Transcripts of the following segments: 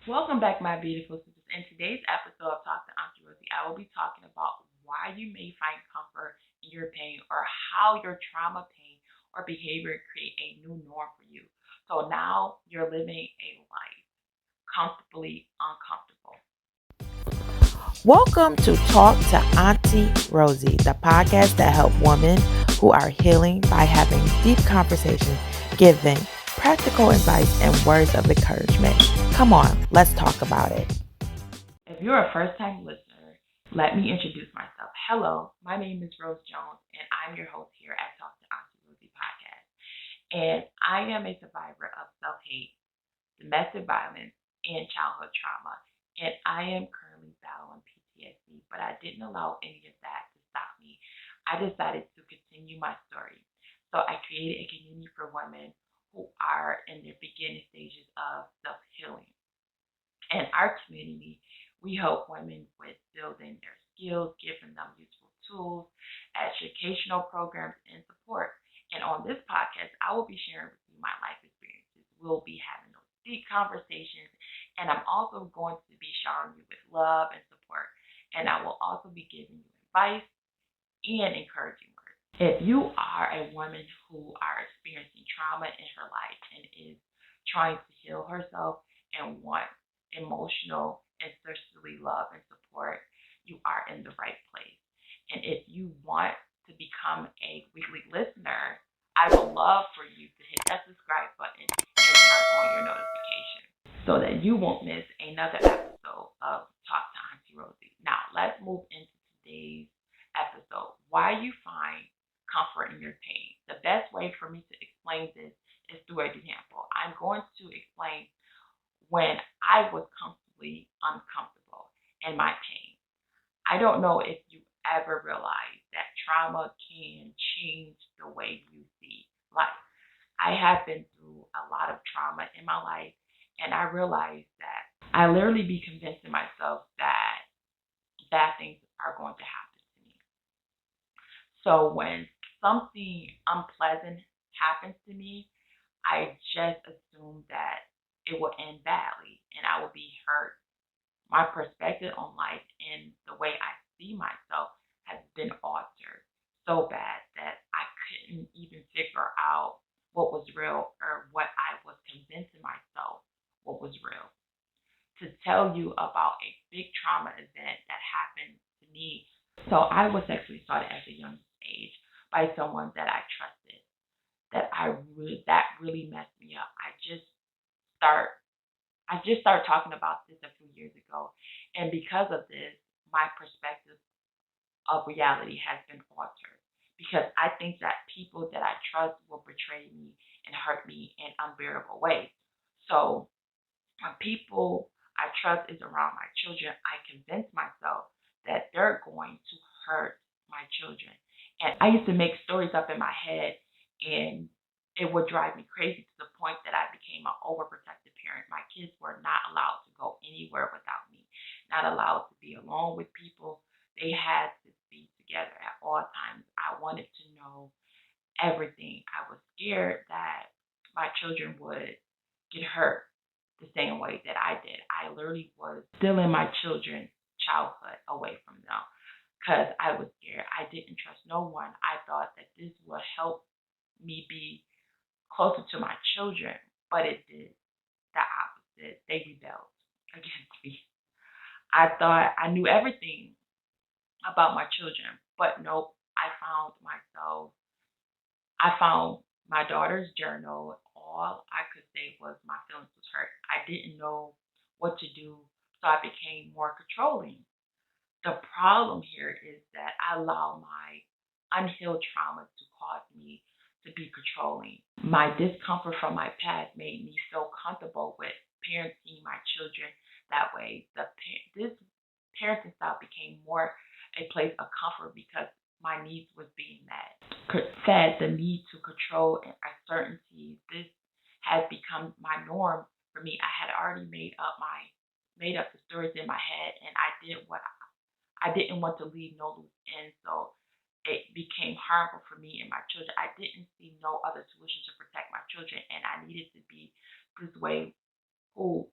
Welcome back, my beautiful sisters. In today's episode of Talk to Aunty Rosy, I will be talking about why you may find comfort in your pain or how your trauma, pain, or behavior create a new norm for you. So now you're living a life comfortably uncomfortable. Welcome to Talk to Aunty Rosy, the podcast that helps women who are healing by having deep conversations, giving practical advice and words of encouragement. Come on, let's talk about it. If you're a first time listener, let me introduce myself. Hello, my name is Rose Jones, and I'm your host here at Talk to Aunty Rosy Podcast. And I am a survivor of self hate, domestic violence, and childhood trauma. And I am currently battling PTSD, but I didn't allow any of that to stop me. I decided to continue my story. So I created a community for women who are in their beginning stages of self healing. In our community, we help women with building their skills, giving them useful tools, educational programs, and support. And on this podcast, I will be sharing with you my life experiences. We'll be having those deep conversations, and I'm also going to be showering you with love and support. And I will also be giving you advice and encouraging words. If you are a woman who are experiencing trauma in her life and is trying to heal herself and want emotional and socially love and support, you are in the right place. And if you want to become a weekly listener, I would love for you to hit that subscribe button and turn on your notifications so that you won't miss another episode of Talk to Auntie Rosie. Now, let's move into today's episode. Why you find comfort in your pain. The best way for me to explain this is through an example. I'm going to explain when I was comfortably uncomfortable in my pain. I don't know if you ever realize that trauma can change the way you see life. I have been through a lot of trauma in my life, and I realized that I literally be convincing myself that bad things are going to happen to me. So when something unpleasant happens to me, I just assume that it will end badly and I will be hurt. My perspective on life and the way I see myself has been altered so bad that I couldn't even figure out what was real or what I was convincing myself what was real. To tell you about a big trauma event that happened to me. So I was sexually assaulted at a young age by someone that I trusted. That really messed me up. Start I just started talking about this a few years ago, and because of this, my perspective of reality has been altered. Because I think that people that I trust will betray me and hurt me in unbearable ways. So when people I trust is around my children, I convince myself that they're going to hurt my children. And I used to make stories up in my head, and it would drive me crazy to the point that I became an overprotective parent. My kids were not allowed to go anywhere without me, not allowed to be alone with people. They had to be together at all times. I wanted to know everything. I was scared that my children would get hurt the same way that I did. I literally was stealing my children's childhood away from them because I was scared. I didn't trust no one. I thought that this would help me be closer to my children, but it did the opposite. They rebelled against me. I thought I knew everything about my children, but nope. I found my daughter's journal. All I could say was my feelings was hurt. I didn't know what to do, so I became more controlling. The problem here is that I allow my unhealed trauma to cause me to be controlling. My discomfort from my past made me feel comfortable with parenting my children that way. This parenting style became more a place of comfort because my needs was being met. Fed the need to control and uncertainty. This has become my norm for me. I had already made up the stories in my head, and I didn't want to leave no loose ends, so it became harmful for me and my children. I didn't see no other solution to protect my children, and I needed to be this way who,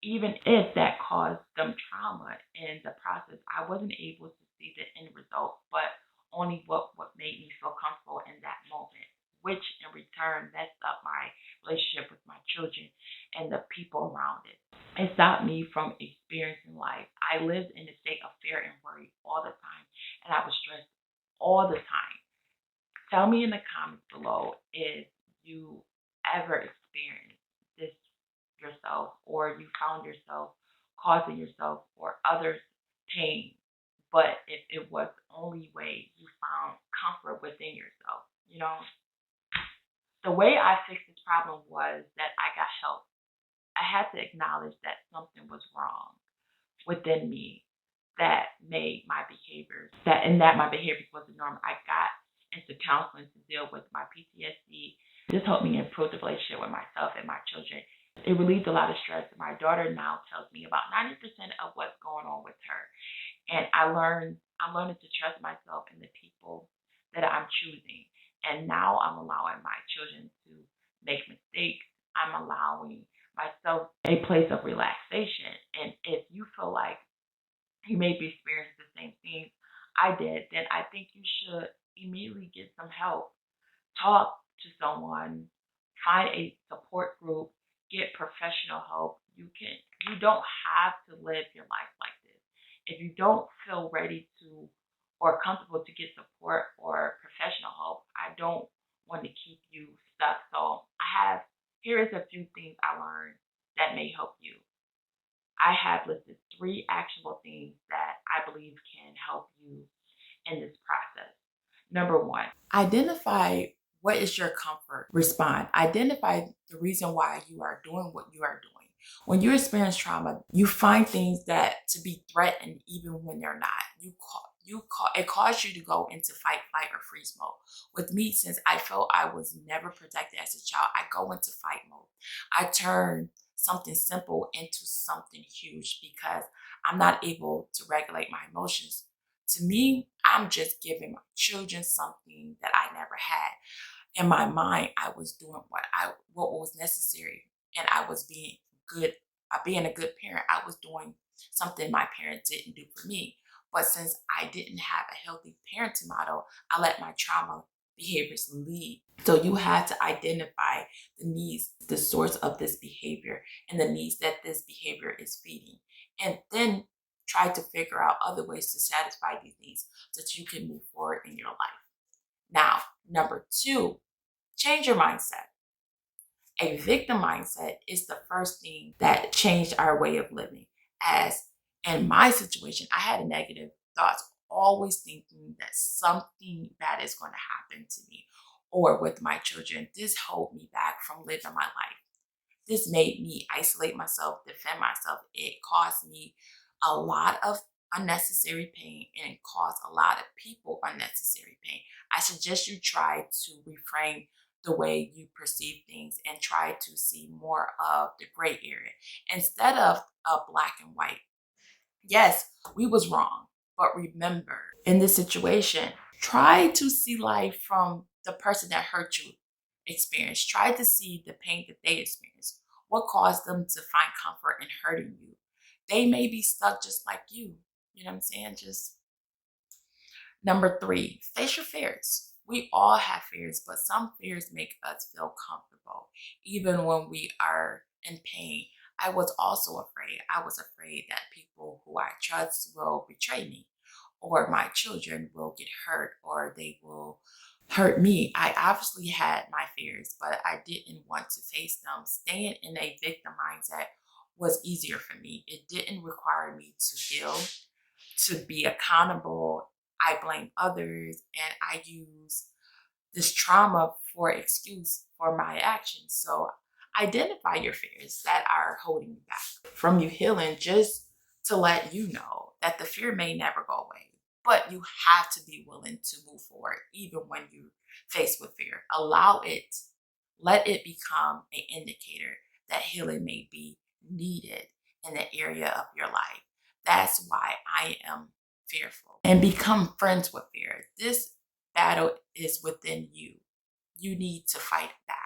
even if that caused them trauma in the process, I wasn't able to see the end result, but only what made me feel comfortable in that moment, which in return messed up my relationship with my children and the people around it. It stopped me from experiencing life. I lived in a state of fear and worry all the time, and I was stressed all the time. Tell me in the comments below if you ever experienced this yourself, or you found yourself causing yourself or others pain, but if it was the only way you found comfort within yourself. The way I fixed this problem was that I got help. I had to acknowledge that something was wrong within me that made my behaviors that my behaviors wasn't normal. I got into counseling to deal with my PTSD. This helped me improve the relationship with myself and my children. It relieved a lot of stress. My daughter now tells me about 90% of what's going on with her. And I'm learning to trust myself and the people that I'm choosing. And now I'm allowing my children to make mistakes. I'm allowing myself a place of relaxation. And if you feel like you may be experiencing the same things I did, then I think you should immediately get some help. Talk to someone, find a support group, get professional help. You don't have to live your life like this. If you don't feel ready to or comfortable to get support or professional help, I don't want to keep you stuck. So here is a few things I learned that may help you. I have listed 3 actionable things that I believe can help you in this process. Number 1, identify what is your comfort. Respond. Identify the reason why you are doing what you are doing. When you experience trauma, you find things that to be threatened even when they're not. It caused you to go into fight, flight, or freeze mode. With me, since I felt I was never protected as a child, I go into fight mode. I turn something simple into something huge because I'm not able to regulate my emotions. To me, I'm just giving my children something that I never had. In my mind, I was doing what was necessary, and I was being good. Being a good parent, I was doing something my parents didn't do for me. But since I didn't have a healthy parenting model, I let my trauma behaviors lead. So you have to identify the needs, the source of this behavior, and the needs that this behavior is feeding. And then try to figure out other ways to satisfy these needs so that you can move forward in your life. Now, number 2, change your mindset. A victim mindset is the first thing that changed our way of living. As in my situation, I had negative thoughts, always thinking that something bad is going to happen to me or with my children. This held me back from living my life. This made me isolate myself, defend myself. It caused me a lot of unnecessary pain, and it caused a lot of people unnecessary pain. I suggest you try to reframe the way you perceive things and try to see more of the gray area instead of black and white. Yes, we was wrong, but remember, in this situation, try to see life from the person that hurt you experience. Try to see the pain that they experienced. What caused them to find comfort in hurting you? They may be stuck just like you. You know what I'm saying? Just number 3, face your fears. We all have fears, but some fears make us feel comfortable, even when we are in pain. I was also afraid. I was afraid that people who I trust will betray me, or my children will get hurt, or they will hurt me. I obviously had my fears, but I didn't want to face them. Staying in a victim mindset was easier for me. It didn't require me to heal, to be accountable. I blame others, and I use this trauma for excuse for my actions. So identify your fears that are holding you back from you healing, just to let you know that the fear may never go away, but you have to be willing to move forward even when you're faced with fear. Allow it. Let it become an indicator that healing may be needed in the area of your life. That's why I am fearful. And become friends with fear. This battle is within you. You need to fight back.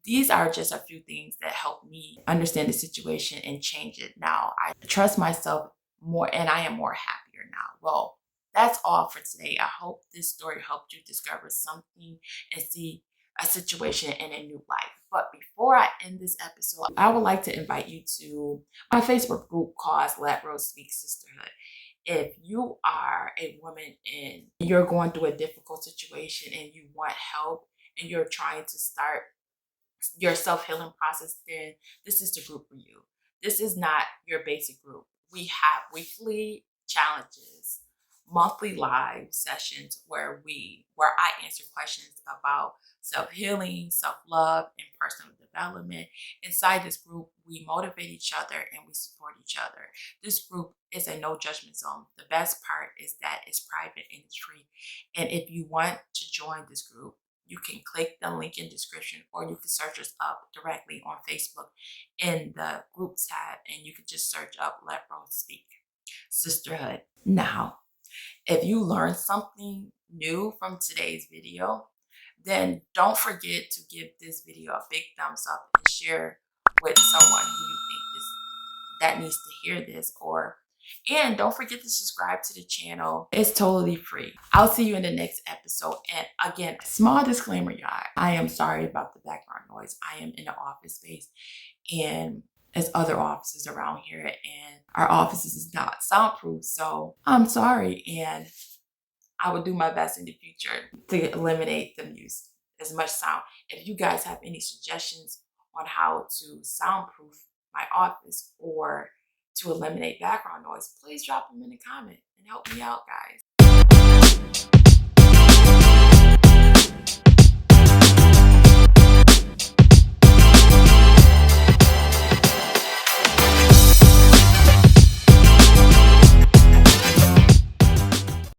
These are just a few things that help me understand the situation and change it. Now, I trust myself more and I am more happier now. Well, that's all for today. I hope this story helped you discover something and see a situation in a new light. But before I end this episode, I would like to invite you to my Facebook group called Let Rose Speak Sisterhood. If you are a woman and you're going through a difficult situation and you want help and you're trying to start your self-healing process, then this is the group for you. This is not your basic group. We have weekly challenges, monthly live sessions where I answer questions about self-healing, self-love, and personal development. Inside this group, we motivate each other and we support each other. This group is a no judgment zone. The best part is that it's private and it's free. And if you want to join this group, you can click the link in description, or you can search us up directly on Facebook in the groups tab, and you can just search up Let Rose Speak Sisterhood. Now, if you learned something new from today's video, then don't forget to give this video a big thumbs up and share with someone who you think that needs to hear this, and don't forget to subscribe to the channel. It's totally free. I'll see you in the next episode. And again, small disclaimer, y'all. I am sorry about the background noise. I am in the office space and there's other offices around here and our offices is not soundproof. So I'm sorry. And I will do my best in the future to eliminate the music, as much sound. If you guys have any suggestions on how to soundproof my office or to eliminate background noise, please drop them in the comment and help me out, guys.